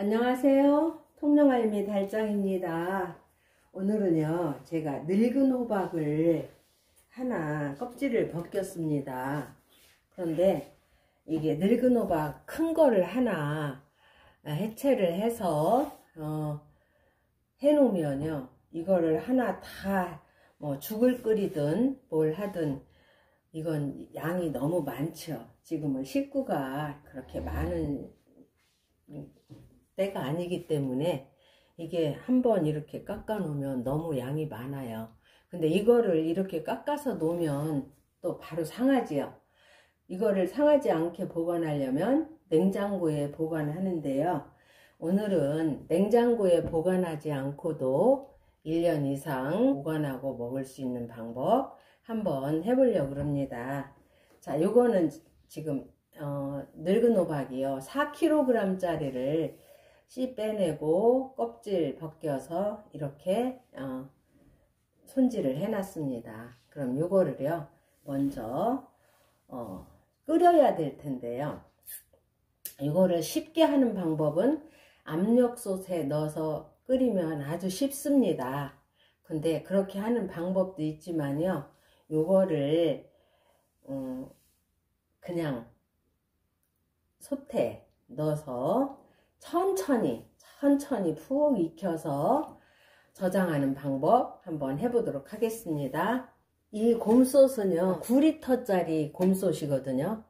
안녕하세요. 통영알미 달짱입니다. 오늘은요, 제가 늙은 호박을 하나 껍질을 벗겼습니다. 그런데 이게 늙은 호박 큰 거를 하나 해체를 해서 해놓으면요, 이거를 하나 다 뭐 죽을 끓이든 뭘 하든 이건 양이 너무 많죠. 지금은 식구가 그렇게 많은 때가 아니기 때문에 이게 한번 이렇게 깎아 놓으면 너무 양이 많아요. 근데 이거를 이렇게 깎아서 놓으면 또 바로 상하지요. 이거를 상하지 않게 보관하려면 냉장고에 보관하는데요. 오늘은 냉장고에 보관하지 않고도 1년 이상 보관하고 먹을 수 있는 방법 한번 해보려고 합니다. 자, 요거는 지금 늙은 호박이요, 4kg 짜리를 씨 빼내고 껍질 벗겨서 이렇게 손질을 해 놨습니다. 그럼 요거를요 먼저 끓여야 될 텐데요, 이거를 쉽게 하는 방법은 압력솥에 넣어서 끓이면 아주 쉽습니다. 근데 그렇게 하는 방법도 있지만요, 요거를 그냥 솥에 넣어서 천천히 푹 익혀서 저장하는 방법 한번 해보도록 하겠습니다. 이 곰솥은요 9L 짜리 곰솥이거든요.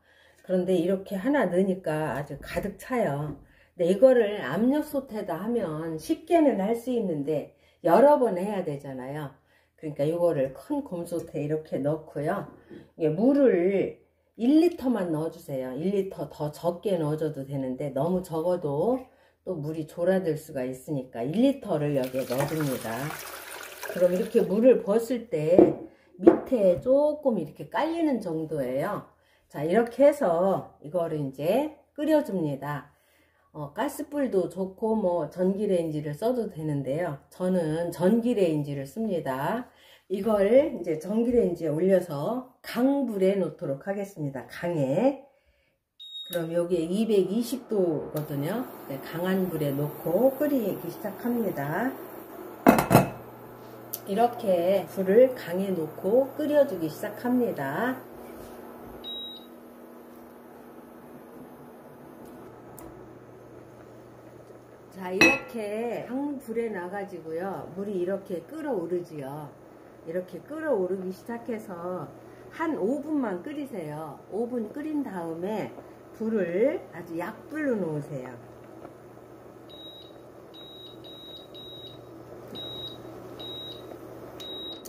그런데 이렇게 하나 넣으니까 아주 가득 차요. 근데 이거를 압력솥에다 하면 쉽게는 할 수 있는데 여러 번 해야 되잖아요. 그러니까 이거를 큰 곰솥에 이렇게 넣고요, 물을 1리터만 넣어주세요. 1리터 더 적게 넣어줘도 되는데 너무 적어도 또 물이 졸아들 수가 있으니까 1리터를 여기에 넣어줍니다. 그럼 이렇게 물을 벗을 때 밑에 조금 이렇게 깔리는 정도예요. 자, 이렇게 해서 이거를 이제 끓여줍니다. 가스불도 좋고 뭐 전기레인지를 써도 되는데요, 저는 전기레인지를 씁니다. 이걸 이제 전기레인지에 올려서 강불에 놓도록 하겠습니다. 강에. 그럼 여기에 220도거든요. 강한 불에 놓고 끓이기 시작합니다. 이렇게 불을 강에 놓고 끓여주기 시작합니다. 자, 이렇게 강불에 놔가지고요, 물이 이렇게 끓어오르지요. 이렇게 끓어오르기 시작해서 한 5분만 끓이세요. 5분 끓인 다음에 불을 아주 약불로 놓으세요.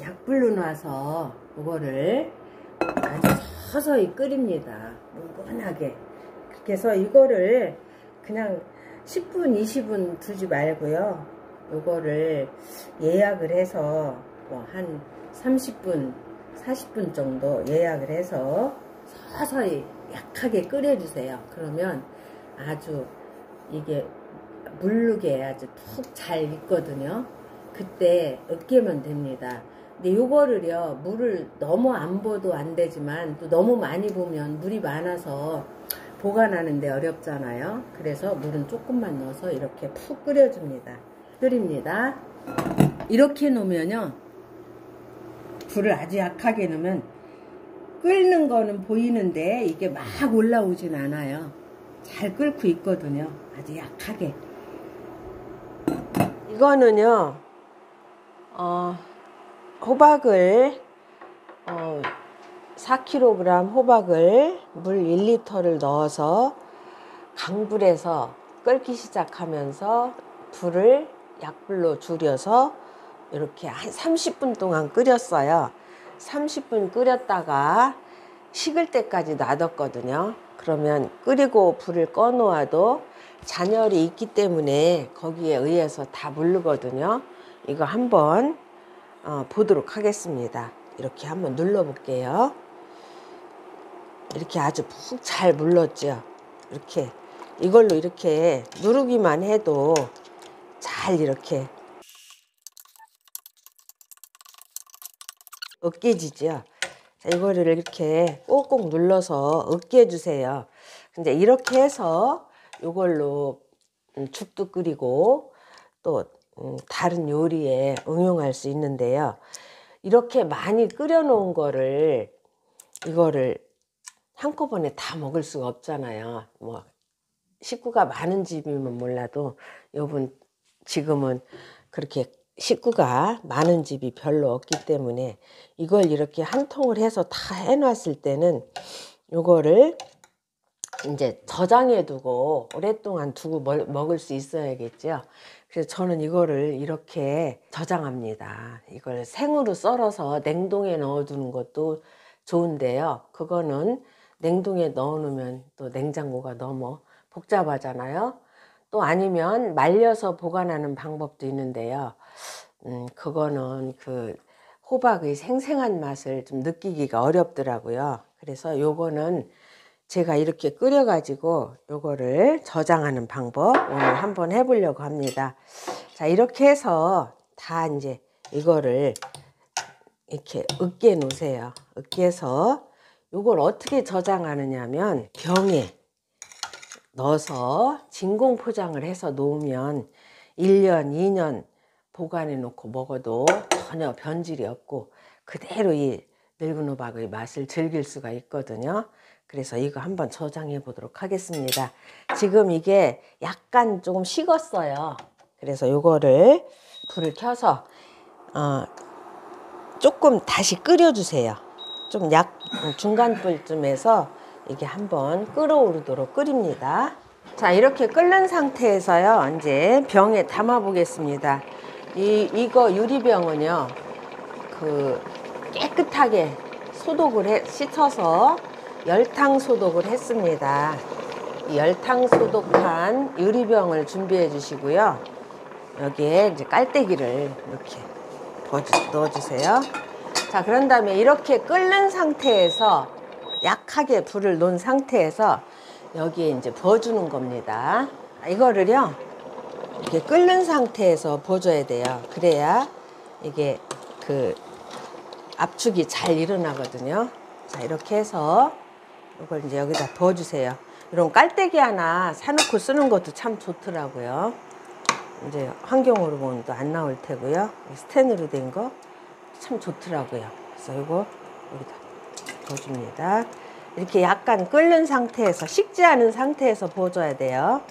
약불로 놔서 이거를 아주 서서히 끓입니다. 뭉근하게. 그렇게 해서 이거를 그냥 10분 20분 두지 말고요, 이거를 예약을 해서 뭐 한 30분 40분 정도 예약을 해서 서서히 약하게 끓여주세요. 그러면 아주 이게 물르게 아주 푹 잘 익거든요. 그때 으깨면 됩니다. 근데 요거를요, 물을 너무 안 부어도 안 되지만 또 너무 많이 부으면 물이 많아서 보관하는데 어렵잖아요. 그래서 물은 조금만 넣어서 이렇게 푹 끓여줍니다. 끓입니다. 이렇게 놓으면요, 불을 아주 약하게 놓으면 끓는 거는 보이는데 이게 막 올라오진 않아요. 잘 끓고 있거든요. 아주 약하게. 이거는요, 호박을 4kg 호박을 물 1리터를 넣어서 강불에서 끓기 시작하면서 불을 약불로 줄여서 이렇게 한 30분 동안 끓였어요. 30분 끓였다가 식을 때까지 놔뒀거든요. 그러면 끓이고 불을 꺼 놓아도 잔열이 있기 때문에 거기에 의해서 다 물르거든요. 이거 한번 보도록 하겠습니다. 이렇게 한번 눌러 볼게요. 이렇게 아주 푹 잘 물렀죠. 이렇게 이걸로 이렇게 누르기만 해도 잘 이렇게 으깨지죠. 자, 이거를 이렇게 꼭꼭 눌러서 으깨 주세요. 근데 이렇게 해서 이걸로 죽도 끓이고 또 다른 요리에 응용할 수 있는데요. 이렇게 많이 끓여 놓은 거를 이거를 한꺼번에 다 먹을 수가 없잖아요. 뭐 식구가 많은 집이면 몰라도 요번 지금은 그렇게 식구가 많은 집이 별로 없기 때문에 이걸 이렇게 한 통을 해서 다 해놨을 때는 요거를 이제 저장해 두고 오랫동안 두고 먹을 수 있어야겠죠. 그래서 저는 이거를 이렇게 저장합니다. 이걸 생으로 썰어서 냉동에 넣어 두는 것도 좋은데요. 그거는 냉동에 넣어 놓으면 또 냉장고가 너무 복잡하잖아요. 또 아니면 말려서 보관하는 방법도 있는데요. 그거는 그 호박의 생생한 맛을 좀 느끼기가 어렵더라고요. 그래서 요거는 제가 이렇게 끓여 가지고 요거를 저장하는 방법 오늘 한번 해보려고 합니다. 자, 이렇게 해서 다 이제 이거를 이렇게 으깨 놓으세요. 으깨서 요걸 어떻게 저장하느냐면 병에 넣어서 진공 포장을 해서 놓으면 1년, 2년 보관해 놓고 먹어도 전혀 변질이 없고 그대로 이 늙은 호박의 맛을 즐길 수가 있거든요. 그래서 이거 한번 저장해 보도록 하겠습니다. 지금 이게 약간 조금 식었어요. 그래서 요거를 불을 켜서 조금 다시 끓여 주세요. 좀 중간 불쯤에서 이게 한번 끓어오르도록 끓입니다. 자, 이렇게 끓는 상태에서요 이제 병에 담아 보겠습니다. 이거 유리병은요 그 깨끗하게 소독을 씻어서 열탕 소독을 했습니다. 이 열탕 소독한 유리병을 준비해 주시고요. 여기에 이제 깔때기를 이렇게 넣어 주세요. 자, 그런 다음에 이렇게 끓는 상태에서 약하게 불을 놓은 상태에서 여기에 이제 부어주는 겁니다. 이거를요 이렇게 끓는 상태에서 부어줘야 돼요. 그래야 이게 그 압축이 잘 일어나거든요. 자, 이렇게 해서 이걸 이제 여기다 부어주세요. 이런 깔때기 하나 사놓고 쓰는 것도 참 좋더라고요. 이제 환경으로 보면 또 안 나올 테고요. 스텐으로 된 거 참 좋더라고요. 그래서 이거 여기다 부어줍니다. 이렇게 약간 끓는 상태에서 식지 않은 상태에서 부어줘야 돼요.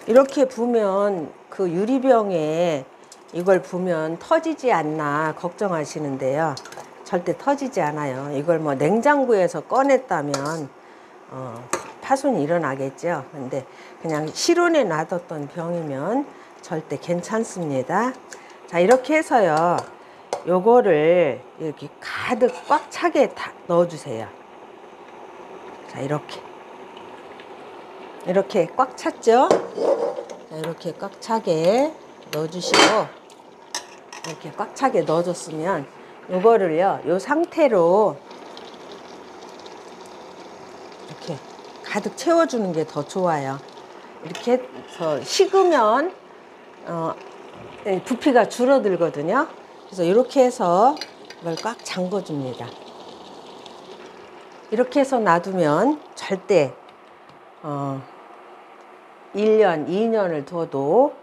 이렇게 부으면 그 유리병에 이걸 부으면 터지지 않나 걱정하시는데요. 절대 터지지 않아요. 이걸 뭐 냉장고에서 꺼냈다면 파손이 일어나겠죠. 근데 그냥 실온에 놔뒀던 병이면 절대 괜찮습니다. 자, 이렇게 해서요 요거를 이렇게 가득 꽉 차게 다 넣어주세요. 자, 이렇게 꽉 찼죠. 자, 이렇게 꽉 차게 넣어주시고 이렇게 꽉 차게 넣어줬으면 요거를요 요 상태로 이렇게 가득 채워주는 게 더 좋아요. 이렇게 해서 식으면 부피가 줄어들거든요. 그래서 이렇게 해서 이걸 꽉 잠궈 줍니다. 이렇게 해서 놔두면 절대 1년, 2년을 둬도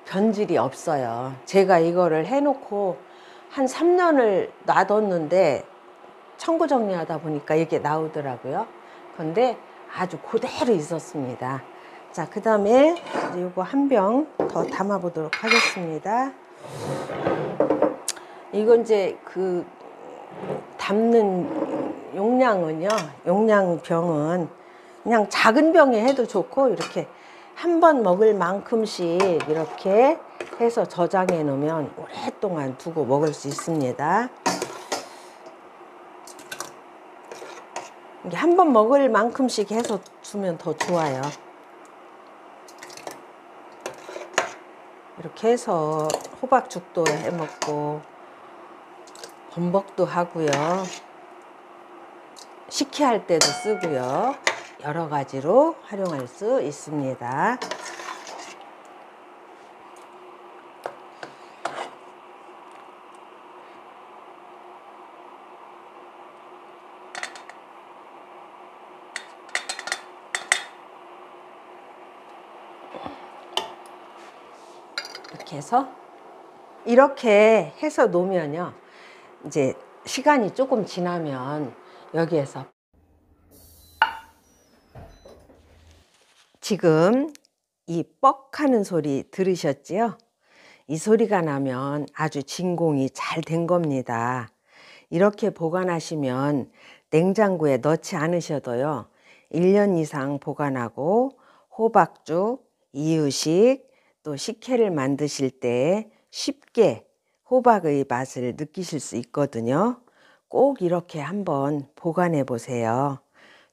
변질이 없어요. 제가 이거를 해놓고 한 3년을 놔뒀는데 청구 정리하다 보니까 이게 나오더라고요. 근데 아주 그대로 있었습니다. 자, 그 다음에 이거 한 병 더 담아 보도록 하겠습니다. 이건 이제 그 담는 용량은요, 용량병은 그냥 작은 병에 해도 좋고 이렇게 한 번 먹을 만큼씩 이렇게 해서 저장해 놓으면 오랫동안 두고 먹을 수 있습니다. 이게 한 번 먹을 만큼씩 해서 주면 더 좋아요. 이렇게 해서 호박죽도 해 먹고 범벅도 하고요. 식혜할 때도 쓰고요. 여러 가지로 활용할 수 있습니다. 이렇게 해서 놓으면요, 이제 시간이 조금 지나면 여기에서 지금 이 뻑하는 소리 들으셨지요? 이 소리가 나면 아주 진공이 잘 된 겁니다. 이렇게 보관하시면 냉장고에 넣지 않으셔도요, 1년 이상 보관하고 호박죽, 이유식, 또 식혜를 만드실 때 쉽게 호박의 맛을 느끼실 수 있거든요. 꼭 이렇게 한번 보관해 보세요.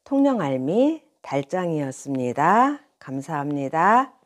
통영알미 달짱이었습니다. 감사합니다.